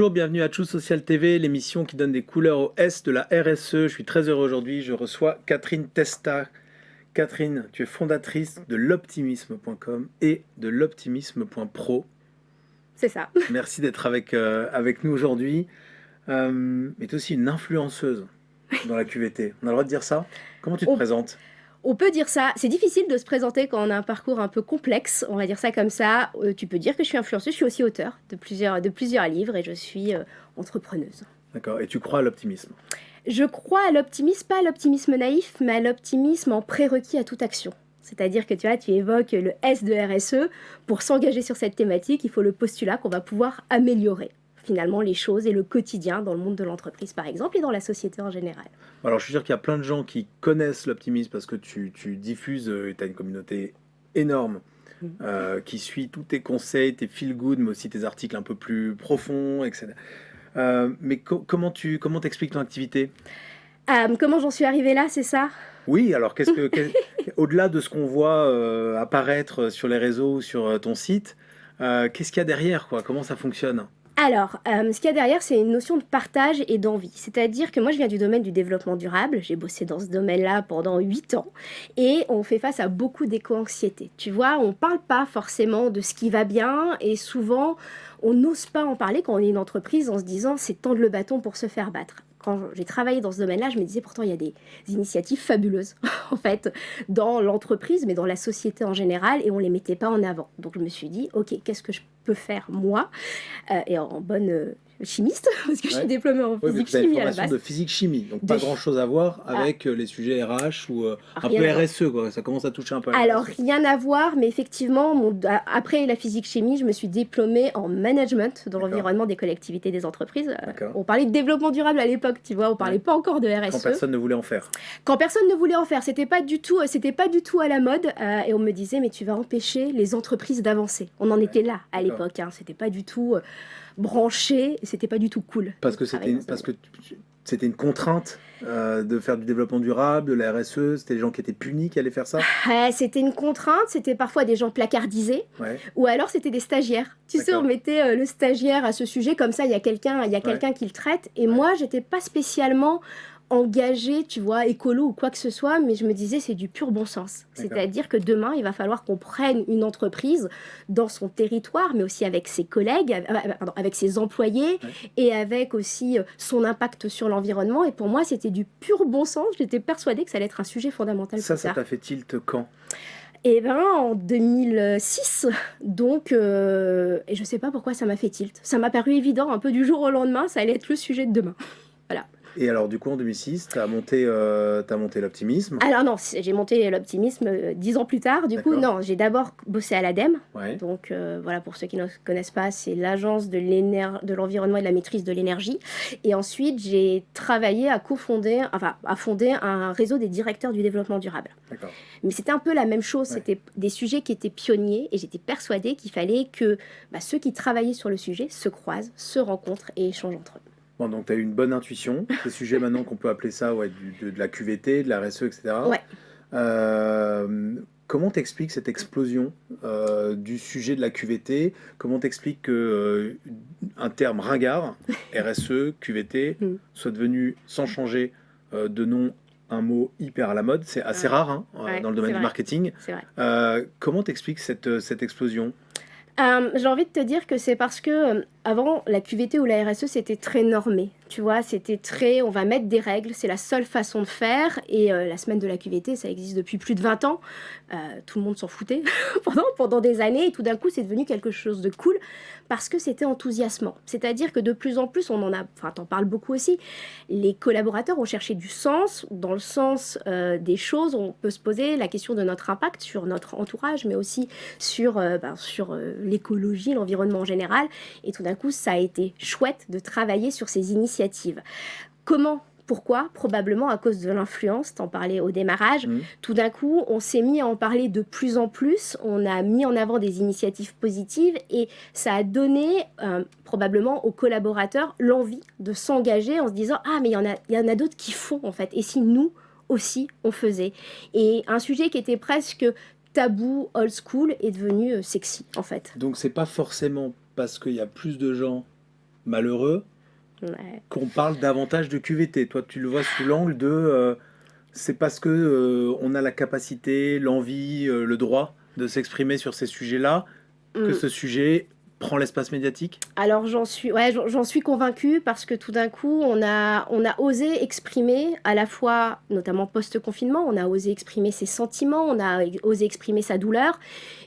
Bonjour, bienvenue à True Social TV, l'émission qui donne des couleurs au S de la RSE. Je suis très heureux aujourd'hui, je reçois Catherine Testa. Catherine, tu es fondatrice de l'optimisme.com et de l'optimisme.pro. C'est ça. Merci d'être avec nous aujourd'hui. Mais tu es aussi une influenceuse dans la QVT. On a le droit de dire ça? Comment tu te On, présentes? on peut dire ça. C'est difficile de se présenter quand on a un parcours un peu complexe, on va dire ça comme ça. Tu peux dire que je suis influenceuse, je suis aussi auteure de plusieurs livres et je suis entrepreneuse. D'accord, et tu crois à l'optimisme? Je crois à l'optimisme, pas à l'optimisme naïf, mais à l'optimisme en prérequis à toute action. C'est-à-dire que tu évoques le S de RSE. Pour s'engager sur cette thématique, il faut le postulat qu'on va pouvoir améliorer finalement les choses et le quotidien dans le monde de l'entreprise par exemple et dans la société en général. Alors je suis sûr qu'il y a plein de gens qui connaissent l'optimisme parce que tu diffuses, tu as une communauté énorme qui suit tous tes conseils, tes feel good, mais aussi tes articles un peu plus profonds, etc. Mais comment t'expliques ton activité? Comment j'en suis arrivée là, c'est ça? Oui, alors au-delà de ce qu'on voit apparaître sur les réseaux ou sur ton site, qu'est-ce qu'il y a derrière, quoi? Comment ça fonctionne? Alors, ce qu'il y a derrière, c'est une notion de partage et d'envie. C'est-à-dire que moi, je viens du domaine du développement durable. J'ai bossé dans ce domaine-là pendant 8 ans. Et on fait face à beaucoup d'éco-anxiété. Tu vois, on ne parle pas forcément de ce qui va bien. Et souvent, on n'ose pas en parler quand on est une entreprise en se disant c'est tendre le bâton pour se faire battre. Quand j'ai travaillé dans ce domaine-là, je me disais pourtant il y a des initiatives fabuleuses en fait dans l'entreprise, mais dans la société en général, et on les mettait pas en avant. Donc je me suis dit ok, qu'est-ce que je peux faire moi et en bonne chimiste parce que je suis diplômée en Oui, physique vous avez une chimie à la formation base. de physique-chimie, donc pas grand-chose à voir avec les sujets RH ou un Rien peu à voir. RSE, quoi. Ça commence à toucher un peu à la Alors, RSE. rien à voir, mais effectivement, après la physique-chimie, je me suis diplômée en management dans D'accord, l'environnement des collectivités des entreprises. d'accord. On parlait de développement durable à l'époque, tu vois, on Ouais. parlait pas encore de Quand RSE. personne ne voulait en faire. Quand personne ne voulait en faire, c'était pas du tout à la mode, et on me disait, mais tu vas empêcher les entreprises d'avancer. On en était là à D'accord. l'époque, hein. C'était pas du tout branché, c'était pas du tout cool Parce de que travailler dans ce parce domaine. que c'était une contrainte de faire du développement durable, de la RSE, c'était les gens qui étaient punis qui allaient faire ça? C'était une contrainte, c'était parfois des gens placardisés, Ouais, ou alors c'était des stagiaires. Tu sais, on d'accord. mettait le stagiaire à ce sujet, comme ça il y a quelqu'un qui le traite. Et Ouais. moi, j'étais pas spécialement engagée, tu vois, écolo ou quoi que ce soit, mais je me disais c'est du pur bon sens. D'accord. C'est-à-dire que demain, il va falloir qu'on prenne une entreprise dans son territoire, mais aussi avec ses collègues, avec ses employés, Ouais. et avec aussi son impact sur l'environnement. Et pour moi, c'était du pur bon sens. J'étais persuadée que ça allait être un sujet fondamental Ça plus tard. t'a fait tilt quand? Et ben en 2006, donc, et je sais pas pourquoi ça m'a fait tilt. Ça m'a paru évident, un peu du jour au lendemain, ça allait être le sujet de demain. Voilà. Et alors, du coup, en 2006, t'as monté l'optimisme. Alors non, j'ai monté l'optimisme 10 ans plus tard. Du coup, D'accord. non, j'ai d'abord bossé à l'ADEME. Ouais, Donc voilà, pour ceux qui ne connaissent pas, c'est l'agence de l'environnement et de la maîtrise de l'énergie. Et ensuite, j'ai travaillé à fonder un réseau des directeurs du développement durable. d'accord. Mais c'était un peu la même chose, Ouais. c'était des sujets qui étaient pionniers et j'étais persuadée qu'il fallait que ceux qui travaillaient sur le sujet se croisent, se rencontrent et échangent entre eux. Bon, donc tu as eu une bonne intuition. Ces sujets maintenant qu'on peut appeler ça de la QVT, de la RSE, etc. Ouais. Comment t'expliques cette explosion du sujet de la QVT? Comment t'expliques que un terme ringard, RSE, QVT, Mm. soit devenu, sans changer de nom, un mot hyper à la mode? C'est assez Ouais. rare hein, Ouais, dans le domaine c'est du vrai. marketing. C'est vrai. Comment t'expliques cette explosion? J'ai envie de te dire que c'est parce que avant, la QVT ou la RSE, c'était très normé. Tu vois, c'était très, on va mettre des règles, c'est la seule façon de faire. Et la semaine de la QVT, ça existe depuis plus de 20 ans. Tout le monde s'en foutait pendant des années. Et tout d'un coup, c'est devenu quelque chose de cool parce que c'était enthousiasmant. C'est-à-dire que de plus en plus, t'en parles beaucoup aussi, les collaborateurs ont cherché du sens. Dans le sens des choses, on peut se poser la question de notre impact sur notre entourage, mais aussi sur l'écologie, l'environnement en général. Et tout d'un coup, ça a été chouette de travailler sur ces initiatives. Comment ? Pourquoi ? Probablement à cause de l'influence, t'en parlais au démarrage. Tout d'un coup, on s'est mis à en parler de plus en plus, on a mis en avant des initiatives positives et ça a donné probablement aux collaborateurs l'envie de s'engager en se disant « Ah, mais il y en a d'autres qui font en fait, et si nous aussi on faisait ?» Et un sujet qui était presque tabou, old school, est devenu sexy en fait. Donc c'est pas forcément parce qu'il y a plus de gens malheureux Ouais. qu'on parle davantage de QVT. Toi, tu le vois sous l'angle de c'est parce que on a la capacité, l'envie, le droit de s'exprimer sur ces sujets-là que Mm. ce sujet prend l'espace médiatique. Alors j'en suis convaincue parce que tout d'un coup on a osé exprimer à la fois, notamment post-confinement, on a osé exprimer ses sentiments, on a osé exprimer sa douleur,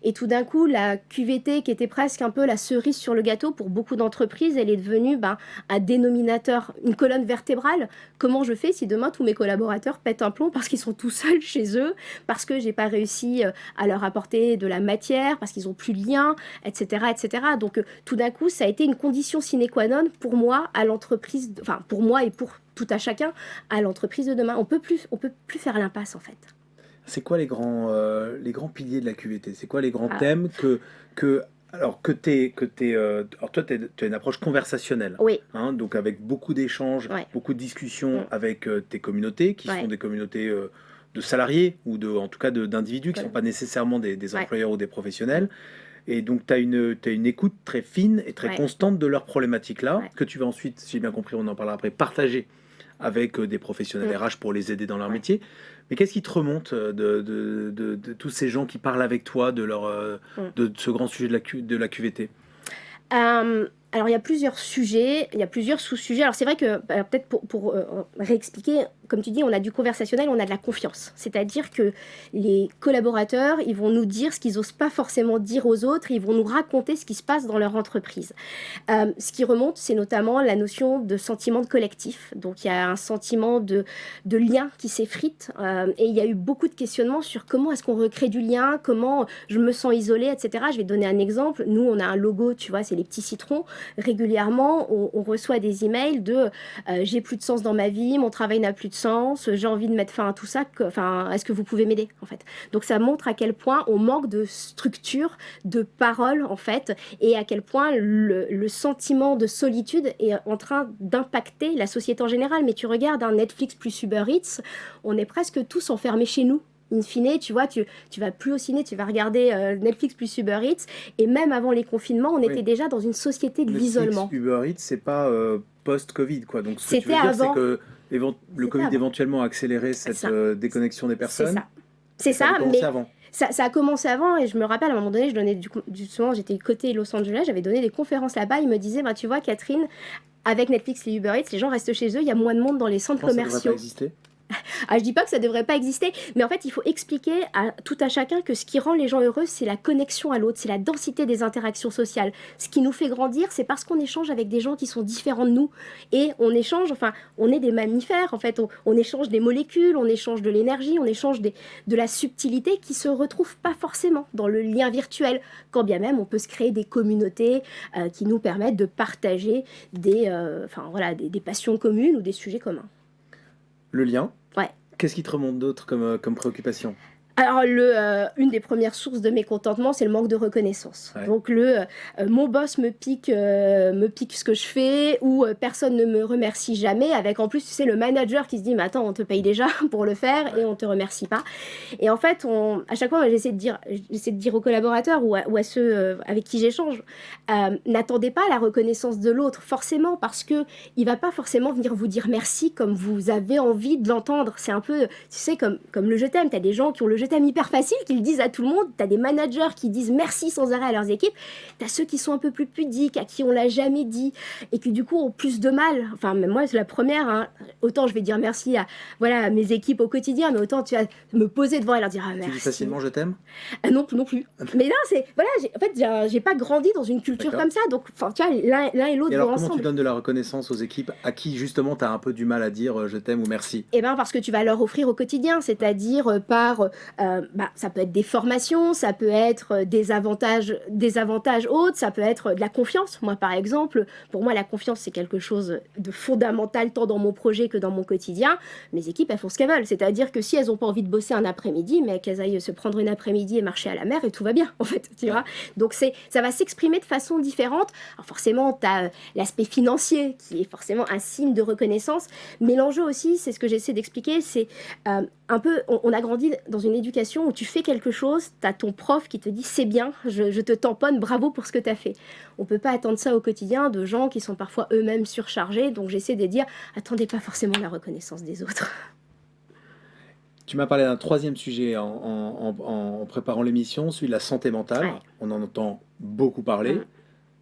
et tout d'un coup la QVT qui était presque un peu la cerise sur le gâteau pour beaucoup d'entreprises, elle est devenue un dénominateur, une colonne vertébrale. Comment je fais si demain tous mes collaborateurs pètent un plomb parce qu'ils sont tout seuls chez eux, parce que j'ai pas réussi à leur apporter de la matière, parce qu'ils ont plus de lien, etc., etc. Donc tout d'un coup, ça a été une condition sine qua non pour moi à l'entreprise, enfin pour moi et pour tout à chacun à l'entreprise de demain. On peut plus faire l'impasse en fait. C'est quoi les grands piliers de la QVT? C'est quoi les grands Ah, thèmes que alors alors toi, tu as une approche conversationnelle, oui, hein, donc avec beaucoup d'échanges, ouais, beaucoup de discussions mm, avec tes communautés, qui sont ouais, des communautés de salariés ou en tout cas d'individus qui ne voilà, sont pas nécessairement des ouais, employeurs ou des mm, professionnels. Et donc, t'as une écoute très fine et très ouais, constante de leurs problématiques-là, ouais, que tu vas ensuite, si j'ai bien compris, on en parlera après, partager avec des professionnels mm, RH pour les aider dans leur ouais, métier. Mais qu'est-ce qui te remonte de tous ces gens qui parlent avec toi mm. de ce grand sujet de la QVT? Alors, il y a plusieurs sujets, il y a plusieurs sous-sujets. Alors, c'est vrai que, peut-être pour réexpliquer, comme tu dis, on a du conversationnel, on a de la confiance. C'est-à-dire que les collaborateurs, ils vont nous dire ce qu'ils n'osent pas forcément dire aux autres, ils vont nous raconter ce qui se passe dans leur entreprise. Ce qui remonte, c'est notamment la notion de sentiment de collectif. Donc il y a un sentiment de lien qui s'effrite, et il y a eu beaucoup de questionnements sur comment est-ce qu'on recrée du lien, comment je me sens isolée, etc. Je vais te donner un exemple. Nous, on a un logo, tu vois, c'est les petits citrons. Régulièrement, on reçoit des emails de j'ai plus de sens dans ma vie, mon travail n'a plus de sens, j'ai envie de mettre fin à tout ça, est-ce que vous pouvez m'aider en fait. Donc ça montre à quel point on manque de structure, de parole en fait, et à quel point le sentiment de solitude est en train d'impacter la société en général. Mais tu regardes un Netflix plus Uber Eats, on est presque tous enfermés chez nous. In fine, tu vois, tu vas plus au ciné, tu vas regarder Netflix plus Uber Eats. Et même avant les confinements, on était Oui. déjà dans une société de Netflix, l'isolement. Uber Eats, c'est pas post-Covid, quoi. Donc, ce que tu C'était veux dire, c'est avant. que le C'était Covid avant. éventuellement a accéléré cette Ça, déconnexion des c'est personnes, ça. et C'est ça avait ça, commencé mais avant. ça a commencé avant et je me rappelle à un moment donné, je donnais souvent j'étais côté Los Angeles, j'avais donné des conférences là-bas, ils me disaient, bah, tu vois Catherine, avec Netflix et Uber Eats, les gens restent chez eux, il y a moins de monde dans les Je centres pense que ça devrait pas commerciaux. exister. Ah, je dis pas que ça devrait pas exister, mais en fait, il faut expliquer à tout à chacun que ce qui rend les gens heureux, c'est la connexion à l'autre, c'est la densité des interactions sociales. Ce qui nous fait grandir, c'est parce qu'on échange avec des gens qui sont différents de nous. Et on échange, enfin, on est des mammifères, en fait, on échange des molécules, on échange de l'énergie, on échange de la subtilité qui se retrouve pas forcément dans le lien virtuel, quand bien même on peut se créer des communautés qui nous permettent de partager des passions communes ou des sujets communs. Le lien. Ouais. Qu'est-ce qui te remonte d'autre comme préoccupation? Alors, une des premières sources de mécontentement, c'est le manque de reconnaissance. Ouais. Donc, mon boss me pique ce que je fais, ou personne ne me remercie jamais, avec en plus, tu sais, le manager qui se dit, mais attends, on te paye déjà pour le faire et Ouais. on te remercie pas. Et en fait, à chaque fois, j'essaie de dire aux collaborateurs ou à ceux avec qui j'échange, n'attendez pas la reconnaissance de l'autre, forcément, parce que il va pas forcément venir vous dire merci comme vous avez envie de l'entendre. C'est un peu, tu sais, comme le je t'aime. T'as des gens qui ont le je t'aime hyper facile, qui le disent à tout le monde. T'as des managers qui disent merci sans arrêt à leurs équipes. T'as ceux qui sont un peu plus pudiques, à qui on l'a jamais dit, et qui du coup ont plus de mal. Enfin, même moi, c'est la première. Hein. Autant je vais dire merci à mes équipes au quotidien, mais autant tu vas me poser devant et leur dire ah, Tu dis merci. facilement je t'aime? Non, non plus. Mais là, en fait, j'ai pas grandi dans une culture D'accord. comme ça, donc, enfin, tu vois, l'un et l'autre Et vont alors, comment tu ensemble. donnes de la reconnaissance aux équipes à qui justement tu as un peu du mal à dire je t'aime ou merci? Eh bien, parce que tu vas leur offrir au quotidien, c'est-à-dire ça peut être des formations, ça peut être des avantages autres, ça peut être de la confiance. Moi, par exemple, pour moi, la confiance, c'est quelque chose de fondamental tant dans mon projet que dans mon quotidien. Mes équipes, elles font ce qu'elles veulent. C'est-à-dire que si elles n'ont pas envie de bosser un après-midi, mais qu'elles aillent se prendre une après-midi et marcher à la mer, et tout va bien, en fait, tu vois. Donc, ça va s'exprimer de façon différente. Alors, forcément, tu as l'aspect financier, qui est forcément un signe de reconnaissance. Mais l'enjeu aussi, c'est ce que j'essaie d'expliquer, c'est un peu, on a grandi dans une éducation où tu fais quelque chose, tu as ton prof qui te dit c'est bien, je te tamponne, bravo pour ce que tu as fait. On ne peut pas attendre ça au quotidien de gens qui sont parfois eux-mêmes surchargés, donc j'essaie de dire, attendez pas forcément la reconnaissance des autres. Tu m'as parlé d'un troisième sujet en préparant l'émission, celui de la santé mentale. Ouais. On en entend beaucoup parler. Mm.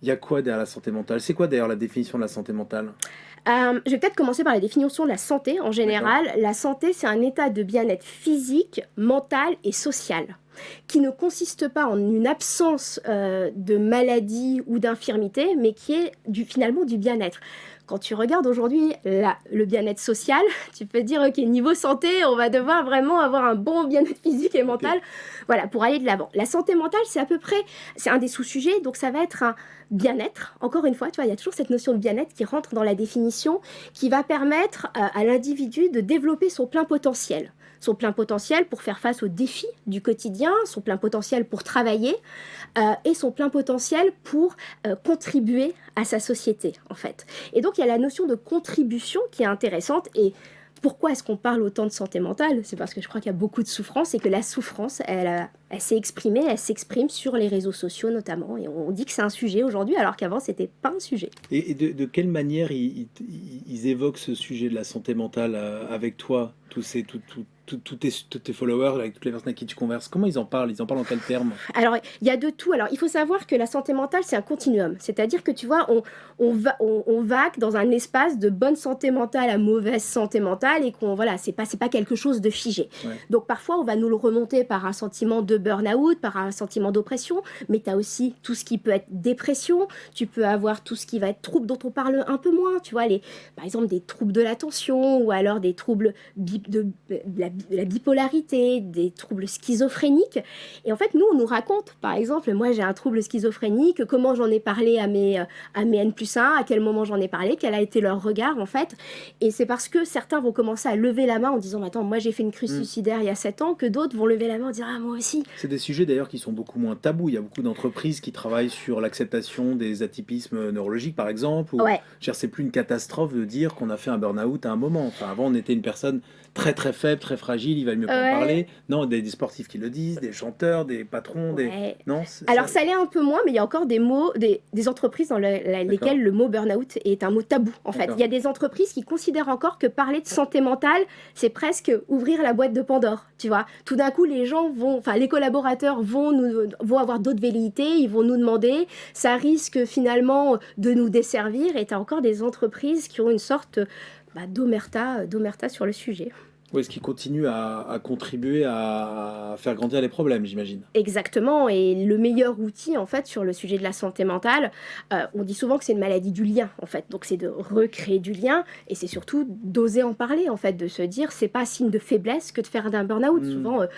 Il y a quoi derrière la santé mentale? C'est quoi d'ailleurs la définition de la santé mentale? Je vais peut-être commencer par la définition de la santé en général. La santé, c'est un état de bien-être physique, mental et social qui ne consiste pas en une absence de maladie ou d'infirmité, mais qui est finalement du bien-être. Quand tu regardes aujourd'hui le bien-être social, tu peux dire, ok, niveau santé, on va devoir vraiment avoir un bon bien-être physique et mental, voilà, pour aller de l'avant. La santé mentale, c'est à peu près, c'est un des sous-sujets, donc ça va être un bien-être. Encore une fois, tu vois, il y a toujours cette notion de bien-être qui rentre dans la définition, qui va permettre à l'individu de développer son plein potentiel. Son plein potentiel pour faire face aux défis du quotidien, son plein potentiel pour travailler et son plein potentiel pour contribuer à sa société, en fait. Et donc, il y a la notion de contribution qui est intéressante. Et pourquoi est-ce qu'on parle autant de santé mentale? C'est parce que je crois qu'il y a beaucoup de souffrance et que la souffrance, elle s'est exprimée, elle s'exprime sur les réseaux sociaux notamment. Et on dit que c'est un sujet aujourd'hui, alors qu'avant, c'était pas un sujet. Et de quelle manière ils évoquent ce sujet de la santé mentale avec toi, tous tes followers, avec toutes les personnes avec qui tu converses? Comment ils en parlent? Ils en parlent en quels termes? Alors, il y a de tout. Alors, il faut savoir que la santé mentale, c'est un continuum. C'est-à-dire que, tu vois, on vague dans un espace de bonne santé mentale à mauvaise santé mentale et voilà, c'est pas quelque chose de figé. Ouais. Donc, parfois, on va nous le remonter par un sentiment de burn-out, par un sentiment d'oppression, mais tu as aussi tout ce qui peut être dépression, tu peux avoir tout ce qui va être trouble dont on parle un peu moins, tu vois, par exemple, des troubles de l'attention ou alors des troubles de la bipolarité, des troubles schizophréniques. Et en fait, nous, on nous raconte, par exemple, moi j'ai un trouble schizophrénique, comment j'en ai parlé à mes N+1, à quel moment j'en ai parlé, quel a été leur regard, en fait. Et c'est parce que certains vont commencer à lever la main en disant, attends, moi j'ai fait une crise suicidaire il y a 7 ans, que d'autres vont lever la main en disant, ah, moi aussi. C'est des sujets d'ailleurs qui sont beaucoup moins tabous. Il y a beaucoup d'entreprises qui travaillent sur l'acceptation des atypismes neurologiques, par exemple. Ou, Ouais. C'est plus une catastrophe de dire qu'on a fait un burn-out à un moment. Enfin, avant, on était une personne très très faible, très fragile, il va mieux pas en parler. Non, des sportifs qui le disent, des chanteurs, des patrons, Non, alors ça l'est un peu moins, mais il y a encore des mots, des entreprises dans lesquelles le mot burn-out est un mot tabou, en fait. Il y a des entreprises qui considèrent encore que parler de santé mentale, c'est presque ouvrir la boîte de Pandore, tu vois. Tout d'un coup, les collaborateurs vont avoir d'autres velléités, ils vont nous demander, ça risque finalement de nous desservir, et tu as encore des entreprises qui ont une sorte d'omerta sur le sujet. Oui, est-ce qu'ils continuent à contribuer à faire grandir les problèmes, j'imagine. Exactement, et le meilleur outil, en fait, sur le sujet de la santé mentale, on dit souvent que c'est une maladie du lien, en fait. Donc, c'est de recréer du lien, et c'est surtout d'oser en parler, en fait, de se dire, c'est pas signe de faiblesse que de faire un burn-out. Souvent, alors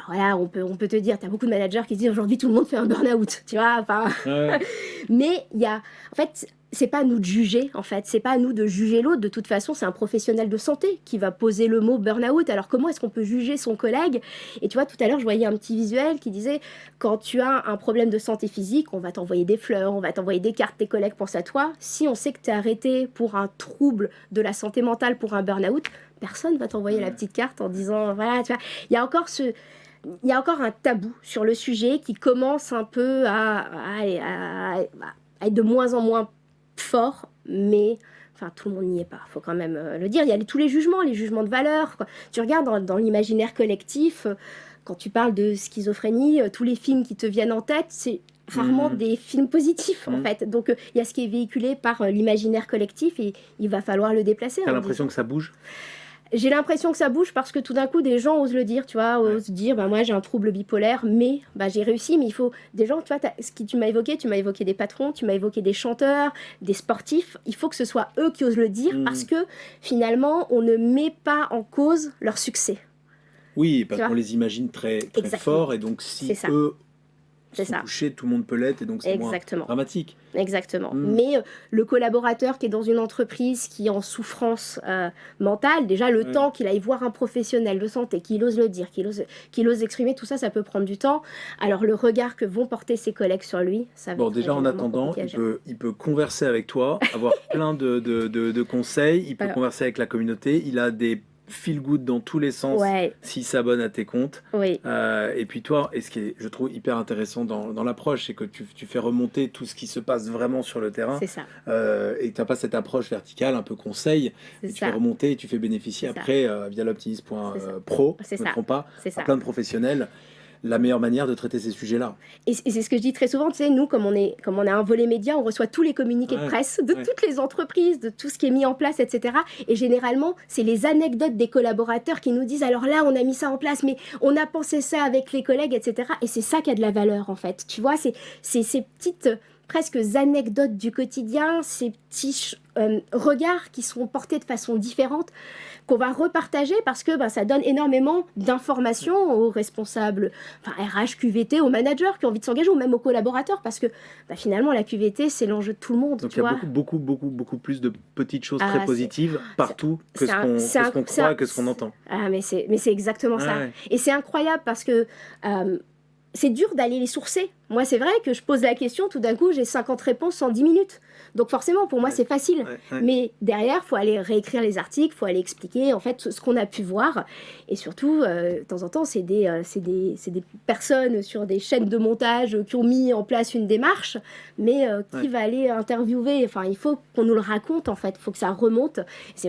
voilà, on peut te dire, tu as beaucoup de managers qui se disent, aujourd'hui, tout le monde fait un burn-out, tu vois, enfin... Ouais. Mais il y a... En fait... C'est pas à nous de juger, en fait. C'est pas à nous de juger l'autre. De toute façon, c'est un professionnel de santé qui va poser le mot burn-out. Alors, comment est-ce qu'on peut juger son collègue? Et tu vois, tout à l'heure, je voyais un petit visuel qui disait, quand tu as un problème de santé physique, on va t'envoyer des fleurs, on va t'envoyer des cartes, tes collègues pensent à toi. Si on sait que tu es arrêté pour un trouble de la santé mentale, pour un burn-out, personne va t'envoyer la petite carte en disant, voilà, tu vois, il y a encore un tabou sur le sujet qui commence un peu à être de moins en moins fort, mais enfin tout le monde n'y est pas, faut quand même le dire. Il y a tous les jugements de valeur, quoi. Tu regardes dans l'imaginaire collectif, quand tu parles de schizophrénie, tous les films qui te viennent en tête, c'est rarement des films positifs, en fait. Donc il y a ce qui est véhiculé par l'imaginaire collectif et il va falloir le déplacer. T'as l'impression que ça bouge? J'ai l'impression que ça bouge parce que tout d'un coup, des gens osent le dire, tu vois, osent dire, moi j'ai un trouble bipolaire, mais j'ai réussi, mais il faut des gens, tu vois, tu m'as évoqué des patrons, tu m'as évoqué des chanteurs, des sportifs, il faut que ce soit eux qui osent le dire parce que finalement, on ne met pas en cause leur succès. Oui, parce qu'on les imagine très, très forts et donc si eux sont touchés, tout le monde peut l'être et donc c'est moins dramatique. Exactement. Mais le collaborateur qui est dans une entreprise qui est en souffrance mentale, déjà le temps qu'il aille voir un professionnel de santé, qu'il ose le dire, qu'il ose exprimer, tout ça, ça peut prendre du temps. Alors le regard que vont porter ses collègues sur lui, ça va être déjà en attendant, il peut converser avec toi, avoir plein de conseils, il peut converser avec la communauté, il a des feel good dans tous les sens Ouais, s'ils s'abonnent à tes comptes. oui, Et puis toi, et ce qui est, je trouve, hyper intéressant dans l'approche, c'est que tu fais remonter tout ce qui se passe vraiment sur le terrain, c'est ça, et tu n'as pas cette approche verticale, un peu conseil, c'est et tu fais ça, remonter et tu fais bénéficier c'est ça, après, via c'est ça, l'optimisme.pro, c'est je ne me ça, trompe pas, c'est à ça. plein de professionnels, la meilleure manière de traiter ces sujets-là. Et c'est ce que je dis très souvent, tu sais, nous, comme on a un volet média, on reçoit tous les communiqués de Ouais, presse de ouais. toutes les entreprises, de tout ce qui est mis en place, etc. Et généralement, c'est les anecdotes des collaborateurs qui nous disent, alors là, on a mis ça en place, mais on a pensé ça avec les collègues, etc. Et c'est ça qui a de la valeur, en fait. Tu vois, c'est ces petites, presque anecdotes du quotidien, ces petits regards qui sont portés de façon différente, qu'on va repartager parce que ben, ça donne énormément d'informations aux responsables, enfin RH, QVT, aux managers qui ont envie de s'engager ou même aux collaborateurs parce que ben, finalement la QVT c'est l'enjeu de tout le monde, Donc il tu y a vois. beaucoup plus de petites choses très Ah, positives partout que c'est ce qu'on croit et que ce qu'on entend. Ah, mais c'est exactement ça. Ouais, Et c'est incroyable parce que c'est dur d'aller les sourcer. Moi, c'est vrai que je pose la question, tout d'un coup, j'ai 50 réponses en 10 minutes. Donc forcément, pour moi, ouais, c'est facile. ouais. Mais derrière, il faut aller réécrire les articles, il faut aller expliquer en fait ce qu'on a pu voir. Et surtout, de temps en temps, c'est des personnes sur des chaînes de montage qui ont mis en place une démarche, mais qui Ouais. va aller interviewer. Enfin, il faut qu'on nous le raconte, en fait. Il faut que ça remonte.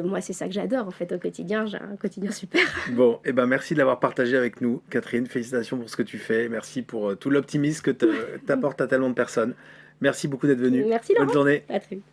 Moi, c'est ça que j'adore, en fait, au quotidien. J'ai un quotidien super. Bon, et ben merci de l'avoir partagé avec nous, Catherine. Félicitations pour ce que tu fais. Merci pour tout l'optimisme que tu apportes à tellement de personnes. Merci beaucoup d'être venue. Merci, Bonne Laurent. journée. À très vite.